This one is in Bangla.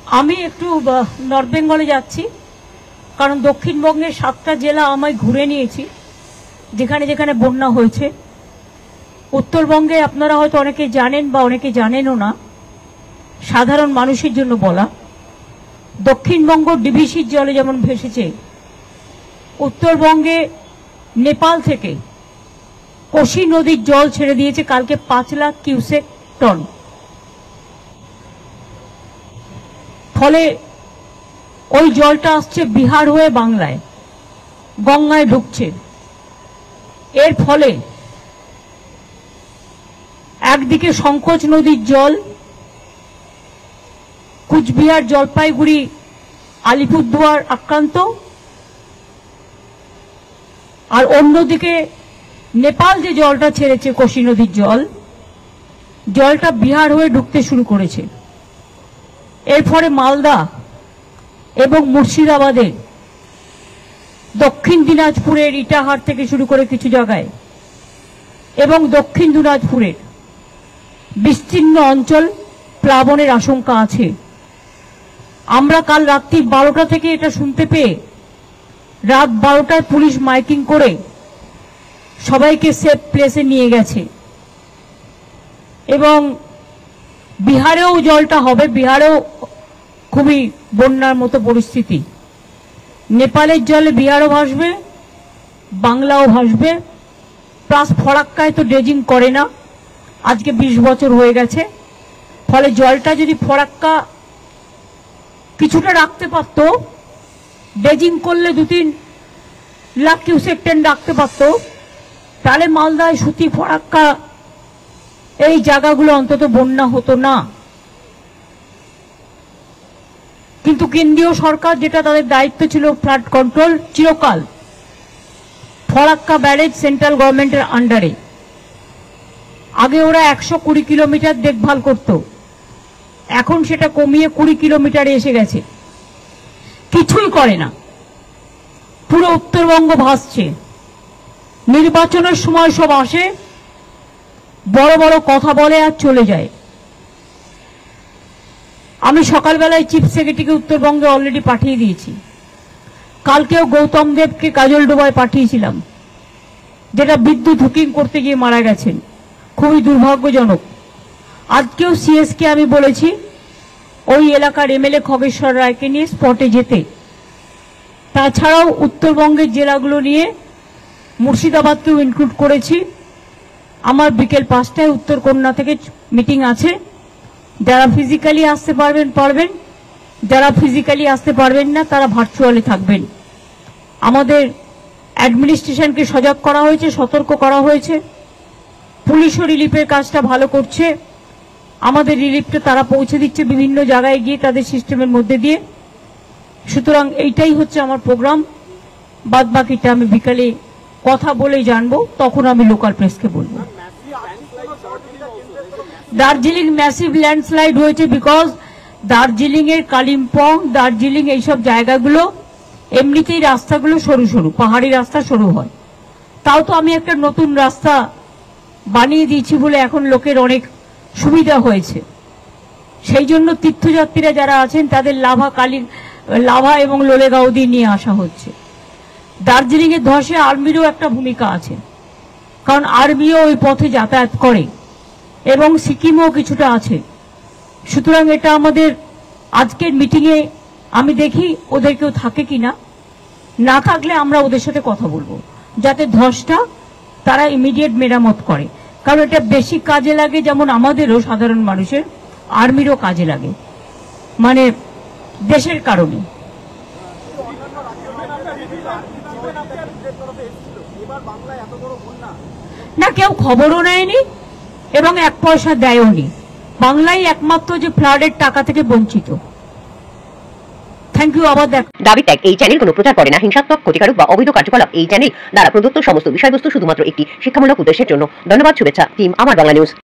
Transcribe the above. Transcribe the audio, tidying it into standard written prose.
আমি একটু নর্থ বেঙ্গলে যাচ্ছি, কারণ দক্ষিণবঙ্গের 7টা জেলা আমি ঘুরে নিয়েছি যেখানে যেখানে বন্যা হয়েছে। উত্তরবঙ্গে আপনারা হয়তো অনেকে জানেন বা অনেকে জানেনও না, সাধারণ মানুষের জন্য বলা, দক্ষিণবঙ্গ ডিভিসির জলে যেমন ভেসেছে, উত্তরবঙ্গে নেপাল থেকে কোশি নদীর জল ছেড়ে দিয়েছে কালকে 5 লাখ কিউসেক টন। ফলে ওই জলটা আসছে বিহার হয়ে বাংলায়, গঙ্গায় ঢুকছে। এর ফলে একদিকে সংকোচ নদীর জল কুচবিহার, জলপাইগুড়ি, আলিপুরদুয়ার আক্রান্ত, আর অন্যদিকে নেপাল যে জলটা ছেড়েছে কোশি নদীর জলটা বিহার হয়ে ঢুকতে শুরু করেছে। এর ফলে মালদা এবং মুর্শিদাবাদের, দক্ষিণ দিনাজপুরের ইটাহার থেকে শুরু করে কিছু জায়গায় এবং দক্ষিণ দিনাজপুরের বিস্তীর্ণ অঞ্চল প্লাবনের আশঙ্কা আছে। আমরা কাল রাত্রি 12টা থেকে এটা শুনতে পেয়ে রাত 12টায় পুলিশ মাইকিং করে সবাইকে সেফ প্লেসে নিয়ে গেছে। এবং বিহারেও জলটা হবে, বিহারেও খুবই বন্যার মতো পরিস্থিতি। নেপালের জলে বিহারও ভাসবে, বাংলাও ভাসবে। প্লাস ফরাক্কায় তো ড্রেজিং করে না, আজকে 20 বছর হয়ে গেছে। ফলে জলটা যদি ফরাক্কা কিছুটা রাখতে পারত, ড্রেজিং করলে 2-3 লাখ কিউসেক টন রাখতে পারত, তাহলে মালদায়, সুতি, ফরাক্কা এই জায়গাগুলো অন্তত বন্যা হতো না। কিন্তু কেন্দ্রীয় সরকার, যেটা তাদের দায়িত্ব ছিল ফ্লাড কন্ট্রোল, চিরকাল ফরাক্কা ব্যারেজ সেন্ট্রাল গভর্নমেন্টের আন্ডারে। আগে ওরা 120 কিলোমিটার দেখভাল করত, এখন সেটা কমিয়ে 20 কিলোমিটারে এসে গেছে। কিছুই করে না, পুরো উত্তরবঙ্গ ভাসছে। নির্বাচনের সময় সব আসে, বড় বড় কথা বলে আর চলে যায়। আমি সকালবেলায় চিফ সেক্রেটারিকে উত্তরবঙ্গে অলরেডি পাঠিয়ে দিয়েছি। কালকেও গৌতম দেবকে কাজলডোবায় পাঠিয়েছিলাম, যেটা বিদ্যুৎ হুকিং করতে গিয়ে মারা গেছেন, খুবই দুর্ভাগ্যজনক। আজকেও সিএসকে আমি বলেছি ওই এলাকার এমএলএ খগেশ্বর রায়কে নিয়ে স্পটে যেতে। তাছাড়াও উত্তরবঙ্গের জেলাগুলো নিয়ে মুর্শিদাবাদকেও ইনক্লুড করেছি। আমার বিকেল 5টায় উত্তরকন্যা থেকে মিটিং আছে। যারা ফিজিক্যালি আসতে পারবেন, যারা ফিজিক্যালি আসতে পারবেন না তারা ভার্চুয়ালি থাকবেন। আমাদের অ্যাডমিনিস্ট্রেশনকে সজাগ করা হয়েছে, সতর্ক করা হয়েছে। পুলিশও রিলিফের কাজটা ভালো করছে, আমাদের রিলিফটা তারা পৌঁছে দিচ্ছে বিভিন্ন জায়গায় গিয়ে তাদের সিস্টেমের মধ্যে দিয়ে। সুতরাং এইটাই হচ্ছে আমার প্রোগ্রাম। বাদ বাকিটা আমি বিকালে কথা বলেই জানবো, তখন আমি লোকাল প্রেসকে বলবো। দার্জিলিং ম্যাসিভ ল্যান্ডস্লাইড হয়েছে বিকজ দার্জিলিং এর কালিম্পং, দার্জিলিং এইসব জায়গাগুলো এমনিতেই রাস্তাগুলো সরু সরু, পাহাড়ি রাস্তা সরু হয়। তাও তো আমি একটা নতুন রাস্তা বানিয়ে দিয়েছি বলে এখন লোকের অনেক সুবিধা হয়েছে। সেই জন্য তীর্থযাত্রীরা যারা আছেন তাদের লাভা এবং লোলেগাঁও দিয়ে নিয়ে আসা হচ্ছে। দার্জিলিং এর ধসে আর্মিরও একটা ভূমিকা আছে, কারণ আর্মিও ওই পথে যাতায়াত করে এবং সিকিমও কিছুটা আছে। সুতরাং এটা আমাদের আজকের মিটিংয়ে আমি দেখি ওদেরকেও থাকে কিনা, না থাকলে আমরা ওদের সাথে কথা বলবো যাতে ধসটা তারা ইমিডিয়েট মেরামত করে। কারণ এটা বেশি কাজে লাগে, যেমন আমাদেরও সাধারণ মানুষের, আর্মিরও কাজে লাগে, মানে দেশের কারণে। না, কেউ খবরও নেয়নি এবং 1 পয়সা দেয়ওনি। বাংলায় একমাত্র যে ফ্লাডের টাকা থেকে বঞ্চিত। Thank you. আবার দেখ, দাবি ত্যাগ এই চ্যানেল কোনো প্রচার করে না, হিংসাত্মক, ক্ষতিকারক বা অবৈধ কার্যকলাপ এই চ্যানেল দ্বারা প্রদত্ত সমস্ত বিষয়বস্তু শুধুমাত্র একটি শিক্ষামূলক উদ্দেশ্যের জন্য। ধন্যবাদ। শুভেচ্ছা টিম আমার বাংলা নিউজ।